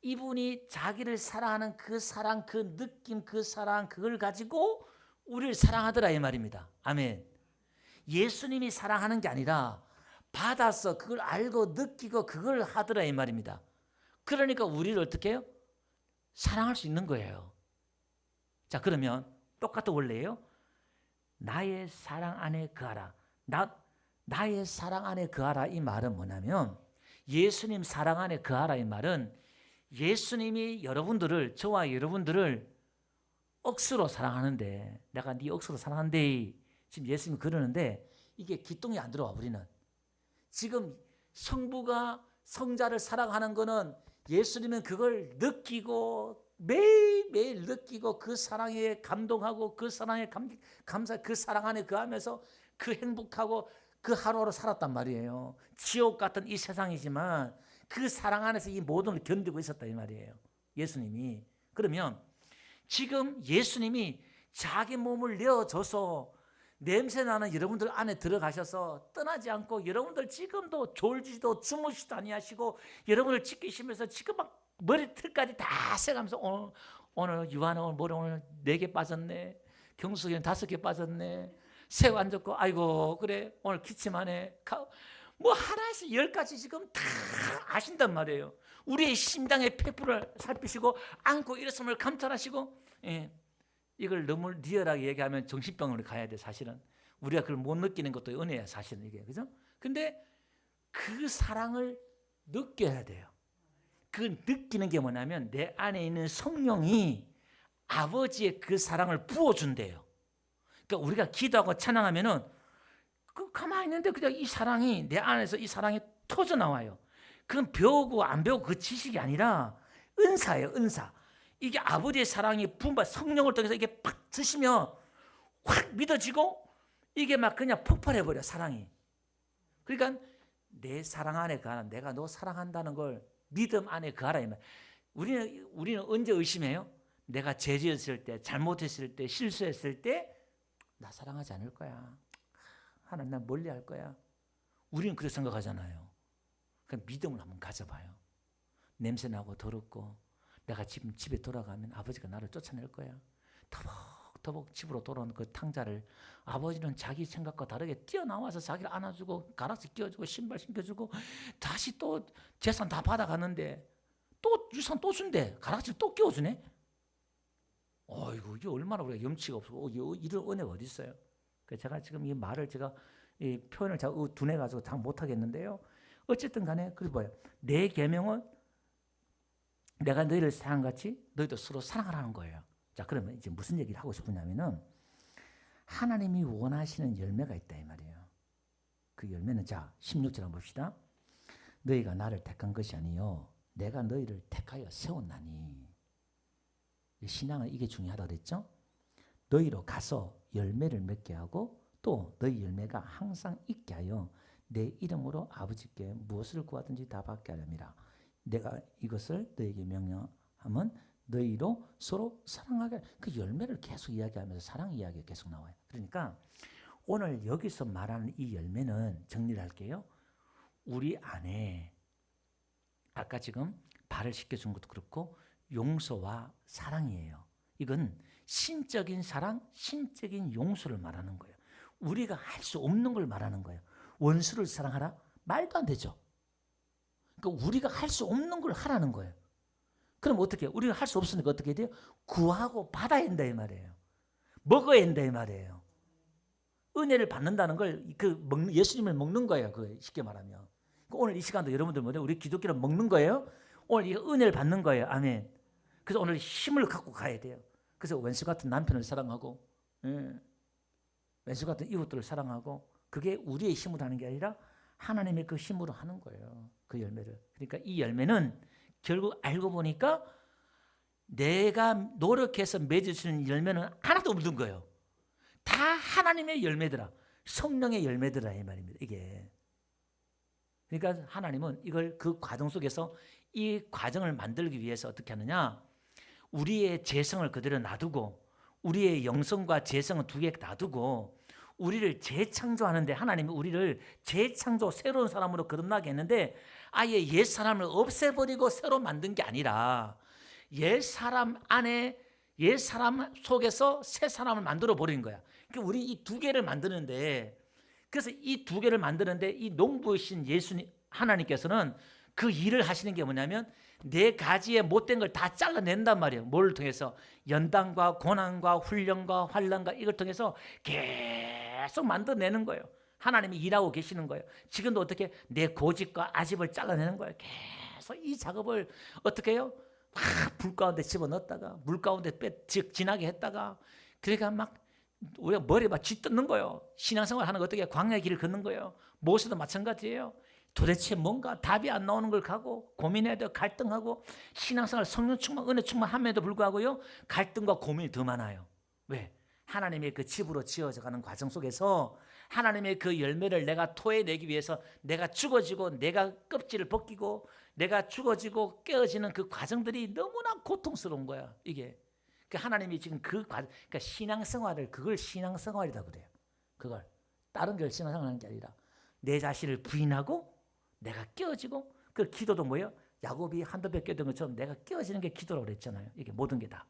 이분이 자기를 사랑하는 그 사랑, 그 느낌, 그 사랑 그걸 가지고 우리를 사랑하더라 이 말입니다. 아멘. 예수님이 사랑하는 게 아니라 받아서 그걸 알고 느끼고 그걸 하더라 이 말입니다. 그러니까 우리를 어떻게 해요? 사랑할 수 있는 거예요. 자, 그러면 똑같은 원래예요. 나의 사랑 안에 거하라. 나의 사랑 안에 거하라 이 말은 뭐냐면 예수님 사랑 안에 거하라 이 말은 예수님이 여러분들을 저와 여러분들을 억수로 사랑하는데 내가 네 억수로 사랑한대 지금 예수님이 그러는데 이게 기똥이 안 들어와. 우리는 지금 성부가 성자를 사랑하는 거는 예수님은 그걸 느끼고 매일매일 느끼고 그 사랑에 감동하고 그 사랑에 감사 그 사랑 안에 거하면서 그 행복하고 그 하루하루 살았단 말이에요. 지옥 같은 이 세상이지만 그 사랑 안에서 이 모든 걸 견디고 있었다 이 말이에요. 예수님이. 그러면 지금 예수님이 자기 몸을 내어줘서 냄새나는 여러분들 안에 들어가셔서 떠나지 않고 여러분들 지금도 졸지도 주무시도 아니하시고 여러분을 지키시면서 지금 막 머리털까지 다 세가면서 오늘 유한은 머리 오늘 4개 빠졌네. 경숙이는 5개 빠졌네. 새우 안 줬고 아이고 그래 오늘 기침하네. 뭐 하나에서 10가지 지금 다 아신단 말이에요. 우리의 심장의 폐부를 살피시고 안고 일어섬을 감찰하시고 이걸 너무 리얼하게 얘기하면 정신병원에 가야 돼. 사실은 우리가 그걸 못 느끼는 것도 은혜야. 사실은 이게 그죠? 근데 그 사랑을 느껴야 돼요. 그 느끼는 게 뭐냐면 내 안에 있는 성령이 아버지의 그 사랑을 부어준대요. 그러니까 우리가 기도하고 찬양하면은 가만히 있는데 그냥 이 사랑이 내 안에서 이 사랑이 터져 나와요. 그건 배우고 안 배우고 그 지식이 아니라 은사예요. 은사. 이게 아버지의 사랑이 분바 성령을 통해서 이게 팍 드시면 확 믿어지고 이게 막 그냥 폭발해버려 사랑이. 그러니까 내 사랑 안에 거하라. 내가 너 사랑한다는 걸 믿음 안에 거하라. 우리는 언제 의심해요? 내가 죄 지었을 때, 잘못했을 때, 실수했을 때 나 사랑하지 않을 거야. 하나님 나 멀리 할 거야. 우리는 그렇게 생각하잖아요. 그럼 믿음을 한번 가져봐요. 냄새나고 더럽고 내가 지금 집에 돌아가면 아버지가 나를 쫓아낼 거야. 터벅터벅 집으로 돌아오는 그 탕자를 아버지는 자기 생각과 다르게 뛰어나와서 자기를 안아주고 가락지 끼워주고 신발 신겨주고 다시 또 재산 다 받아가는데 또 유산 또 준대. 가락지를 또 끼워주네. 어이구 이게 얼마나 우리가 염치가 없고 이런 은혜가 어디 있어요. 제가 지금 이 말을 제가 이 표현을 자꾸 둔해 가지고 잘 못하겠는데요. 어쨌든 간에 그래 봐요. 내 계명은 내가 너희를 사랑같이 너희도 서로 사랑하라는 거예요. 자, 그러면 이제 무슨 얘기를 하고 싶으냐면은 하나님이 원하시는 열매가 있다 이 말이에요. 그 열매는 자 16절 한번 봅시다. 너희가 나를 택한 것이 아니요 내가 너희를 택하여 세웠나니. 신앙은 이게 중요하다고 그랬죠. 너희로 가서 열매를 맺게 하고 또 너희 열매가 항상 있게 하여 내 이름으로 아버지께 무엇을 구하든지 다 받게 하렵니다. 내가 이것을 너희에게 명령하면 너희로 서로 사랑하게. 그 열매를 계속 이야기하면서 사랑 이야기가 계속 나와요. 그러니까 오늘 여기서 말하는 이 열매는 정리를 할게요. 우리 안에 아까 지금 발을 씻겨준 것도 그렇고 용서와 사랑이에요. 이건 신적인 사랑, 신적인 용서를 말하는 거예요. 우리가 할 수 없는 걸 말하는 거예요. 원수를 사랑하라? 말도 안 되죠. 그러니까 우리가 할 수 없는 걸 하라는 거예요. 그럼 어떻게 해요? 우리가 할 수 없으니까 어떻게 해야 돼요? 구하고 받아야 된다 이 말이에요. 먹어야 된다 이 말이에요. 은혜를 받는다는 걸 예수님을 먹는 거예요. 쉽게 말하면. 오늘 이 시간도 여러분들 뭐죠? 우리 기독교는 먹는 거예요. 오늘 이 은혜를 받는 거예요. 아멘. 그래서 오늘 힘을 갖고 가야 돼요. 그래서 원수 같은 남편을 사랑하고 왼수 같은 이웃들을 사랑하고 그게 우리의 힘으로 하는 게 아니라 하나님의 그 힘으로 하는 거예요. 그 열매를. 그러니까 이 열매는 결국 알고 보니까 내가 노력해서 맺을 수 있는 열매는 하나도 없는 거예요. 다 하나님의 열매더라. 성령의 열매더라 이 말입니다. 이게. 그러니까 하나님은 이걸 그 과정 속에서 이 과정을 만들기 위해서 어떻게 하느냐. 우리의 재성을 그대로 놔두고 우리의 영성과 재성은 두 개 놔두고 우리를 재창조하는데 하나님이 우리를 재창조 새로운 사람으로 거듭나게 했는데 아예 옛 사람을 없애버리고 새로 만든 게 아니라 옛 사람 안에 옛 사람 속에서 새 사람을 만들어 버린 거야. 그러니까 우리 이 두 개를 만드는데 그래서 이 두 개를 만드는데 이 농부이신 예수님 하나님께서는 그 일을 하시는 게 뭐냐면 네 가지의 못된 걸 다 잘라낸단 말이에요. 뭘 통해서? 연단과 고난과 훈련과 환난과 이걸 통해서 계속 만들어내는 거예요. 하나님이 일하고 계시는 거예요. 지금도 어떻게 내 고집과 아집을 잘라내는 거예요. 계속 이 작업을 어떻게 해요? 막 불 가운데 집어넣었다가 물 가운데 지나게 했다가 그러니까 막 우리가 머리에 막 쥐뜯는 거예요. 신앙생활 하는 거 어떻게 광야의 길을 걷는 거예요. 무엇에도 마찬가지예요. 도대체 뭔가 답이 안 나오는 걸 가고 고민해야 돼요. 갈등하고 신앙생활 성령 충만 은혜 충만함에도 불구하고요. 갈등과 고민이 더 많아요. 왜? 하나님의 그 집으로 지어져 가는 과정 속에서 하나님의 그 열매를 내가 토해내기 위해서 내가 죽어지고 내가 껍질을 벗기고 내가 죽어지고 깨어지는 그 과정들이 너무나 고통스러운 거야. 이게. 그러니까 하나님이 지금 그 과정, 그러니까 신앙생활을 그걸 신앙생활이라고 그래요. 그걸 다른 걸 신앙생활하는 게 아니라 내 자신을 부인하고 내가 깨어지고 그 기도도 뭐예요? 야곱이 한두 배 깨어든 것처럼 내가 깨어지는 게 기도라고 그랬잖아요. 이게 모든 게 다.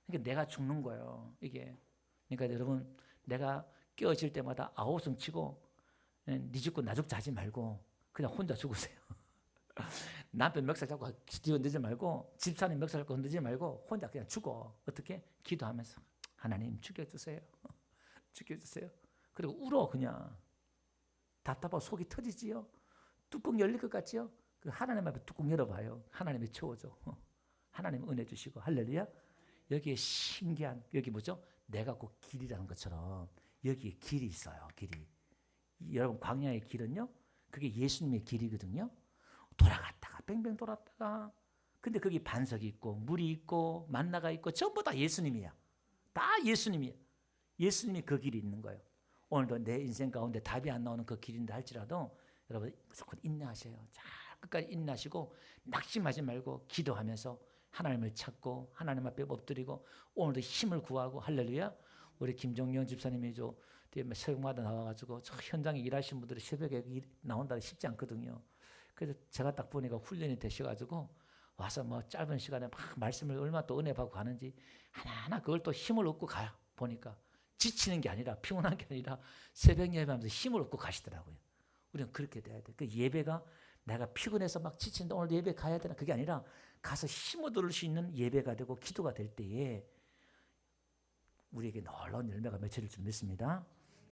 그러니까 내가 죽는 거예요. 이게. 그러니까 여러분 내가 깨어질 때마다 아우성 치고 네 죽고 나 죽자 하지 말고 그냥 혼자 죽으세요. 남편 멱살 잡고 흔들지 말고 집사님 멱살 잡고 흔들지 말고 혼자 그냥 죽어. 어떻게? 기도하면서 하나님 죽여주세요. 죽여주세요. 그리고 울어 그냥. 답답하고 속이 터지지요. 뚜껑 열릴 것 같지요? 그 하나님 앞에 뚜껑 열어봐요. 하나님이 채워줘. 하나님 은혜 주시고 할렐루야. 여기에 신기한 여기 뭐죠? 내가 곧 길이라는 것처럼 여기에 길이 있어요. 길이. 여러분 광야의 길은요. 그게 예수님의 길이거든요. 돌아갔다가 뱅뱅 돌았다가 근데 거기 반석이 있고 물이 있고 만나가 있고 전부 다 예수님이야. 다 예수님이야. 예수님이 그 길이 있는 거예요. 오늘도 내 인생 가운데 답이 안 나오는 그 길인데 할지라도 여러분 무조건 인내하세요. 자, 끝까지 인내하시고 낙심하지 말고 기도하면서 하나님을 찾고 하나님 앞에 엎드리고 오늘도 힘을 구하고 할렐루야. 우리 김종영 집사님이 새벽마다 나와가지고 저 현장에 일하시는 분들이 새벽에 나온다고 쉽지 않거든요. 그래서 제가 딱 보니까 훈련이 되셔가지고 와서 뭐 짧은 시간에 막 말씀을 얼마나 또 은혜 받고 가는지 하나하나 그걸 또 힘을 얻고 가요. 보니까 지치는 게 아니라 피곤한 게 아니라 새벽 예배하면서 힘을 얻고 가시더라고요. 우리는 그렇게 돼야 돼. 그 예배가 내가 피곤해서 막 지친다 오늘 예배 가야 되나 그게 아니라 가서 힘 얻을 수 있는 예배가 되고 기도가 될 때에 우리에게 놀라운 열매가 맺혀질 줄 믿습니다.